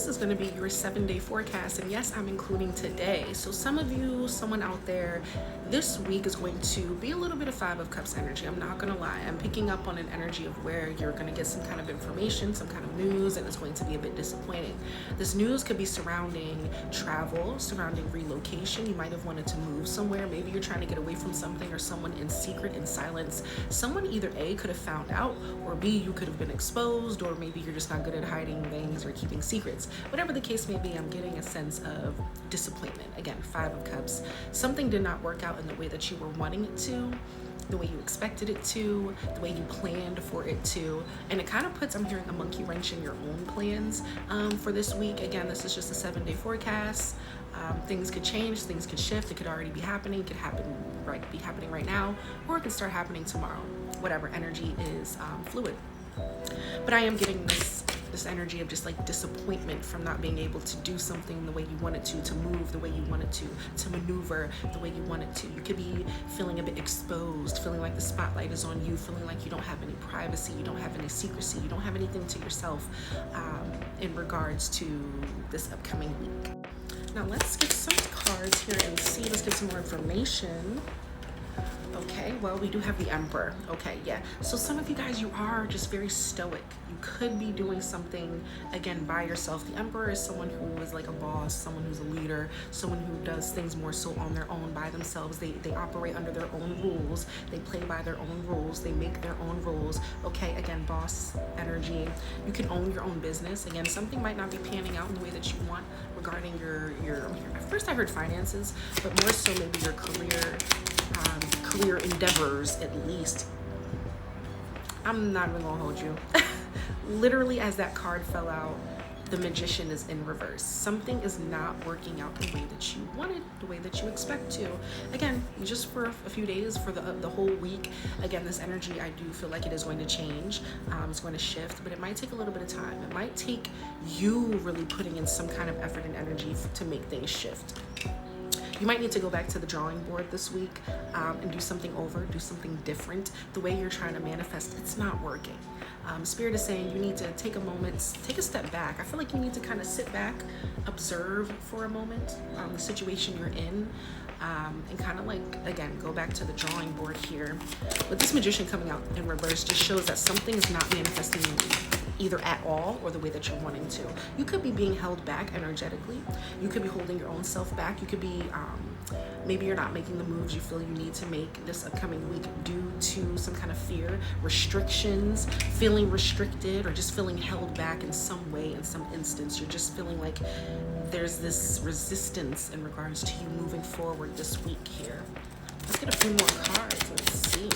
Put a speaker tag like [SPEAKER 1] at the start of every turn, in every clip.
[SPEAKER 1] this is going to be your 7-day forecast, and yes, I'm including today. So some of you, someone out there, this week is going to be a little bit of Five of Cups energy. I'm not going to lie. I'm picking up on an energy of where you're going to get some kind of information, some kind of news, and it's going to be a bit disappointing. This news could be surrounding travel, surrounding relocation. You might have wanted to move somewhere. Maybe you're trying to get away from something or someone in secret, in silence. Someone either A, could have found out, or B, you could have been exposed, or maybe you're just not good at hiding things or keeping secrets. Whatever the case may be, I'm getting a sense of disappointment. Again, Five of Cups. Something did not work out in the way that you were wanting it to, the way you expected it to, the way you planned for it to. And it kind of puts, I'm hearing, a monkey wrench in your own plans for this week. Again, this is just a 7-day forecast. Things could change, things could shift. It could already be happening. It could be happening right now, or it could start happening tomorrow. Whatever, energy is fluid. But I am getting this energy of just like disappointment from not being able to do something the way you wanted to move the way you wanted to maneuver the way you wanted to. You could be feeling a bit exposed, feeling like the spotlight is on you, feeling like you don't have any privacy, you don't have any secrecy, you don't have anything to yourself in regards to this upcoming week. Now let's get some cards here and see. Let's get some more information. Okay, well, we do have the Emperor. Okay, yeah. So some of you guys, you are just very stoic. You could be doing something, again, by yourself. The Emperor is someone who is like a boss, someone who's a leader, someone who does things more so on their own, by themselves. They operate under their own rules. They play by their own rules. They make their own rules. Okay, again, boss energy. You can own your own business. Again, something might not be panning out in the way that you want regarding your at first I heard finances, but more so maybe your career endeavors, at least. I'm not even gonna hold you. Literally, as that card fell out, the Magician is in reverse. Something is not working out the way that you wanted, the way that you expect to. Again, just for a few days, for the whole week. Again, this energy, I do feel like it is going to change. It's going to shift, but it might take a little bit of time. It might take you really putting in some kind of effort and energy to make things shift. You might need to go back to the drawing board this week and do something over, do something different. The way you're trying to manifest, it's not working. Spirit is saying you need to take a moment, take a step back. I feel like you need to kind of sit back, observe for a moment the situation you're in, and kind of like, again, go back to the drawing board here. But this Magician coming out in reverse just shows that something is not manifesting either at all or the way that you're wanting to. You could be being held back energetically. You could be holding your own self back. You could be, maybe you're not making the moves you feel you need to make this upcoming week due to some kind of fear, restrictions, feeling restricted, or just feeling held back in some way, in some instance. You're just feeling like there's this resistance in regards to you moving forward this week here. Let's get a few more cards. Let's see.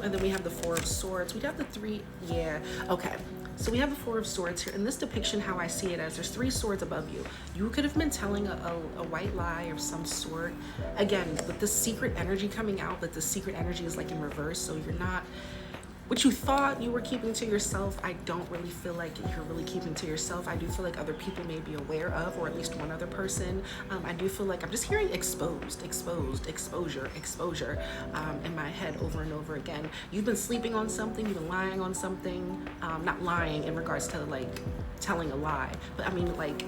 [SPEAKER 1] And then we have the Four of Swords. We got the three, yeah, okay. So we have the Four of Swords here. In this depiction, how I see it as there's 3 swords above you. You could have been telling a white lie of some sort. Again, with the secret energy coming out, that the secret energy is like in reverse. So you're not, what you thought you were keeping to yourself, I don't really feel like you're really keeping to yourself. I do feel like other people may be aware of, or at least one other person. I do feel like I'm just hearing exposure in my head over and over again. You've been sleeping on something, you've been lying on something, not lying in regards to like telling a lie, but I mean like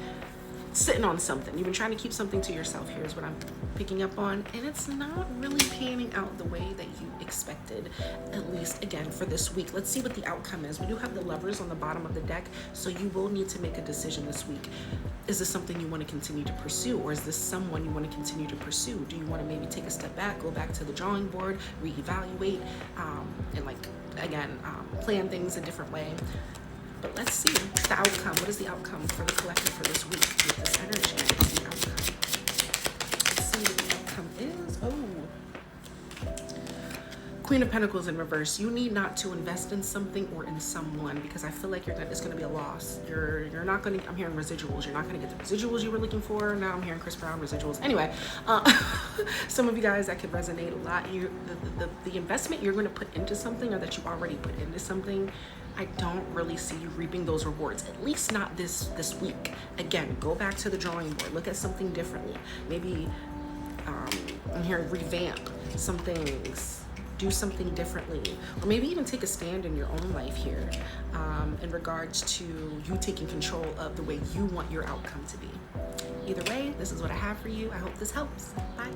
[SPEAKER 1] sitting on something. You've been trying to keep something to yourself. Here's what I'm picking up on, and it's not really panning out the way that you expected, at least again for this week. Let's see what the outcome is. We do have the Lovers on the bottom of the deck, so you will need to make a decision this week. Is this something you want to continue to pursue, or is this someone you want to continue to pursue? Do you want to maybe take a step back, go back to the drawing board, reevaluate, and like again plan things a different way? But let's see the outcome. What is the outcome for the collective for this week with this energy? What is the outcome? Let's see what the outcome is. Oh, Queen of Pentacles in reverse. You need not to invest in something or in someone, because I feel like it's going to be a loss. You're not going to, I'm hearing residuals. You're not going to get the residuals you were looking for. Now I'm hearing Chris Brown residuals. Anyway, some of you guys, that could resonate a lot. The investment you're going to put into something, or that you already put into something, I don't really see you reaping those rewards, at least not this week. Again, go back to the drawing board, look at something differently. Maybe I'm hearing revamp some things, do something differently, or maybe even take a stand in your own life here. in regards to you taking control of the way you want your outcome to be. Either way, this is what I have for you. I hope this helps. Bye.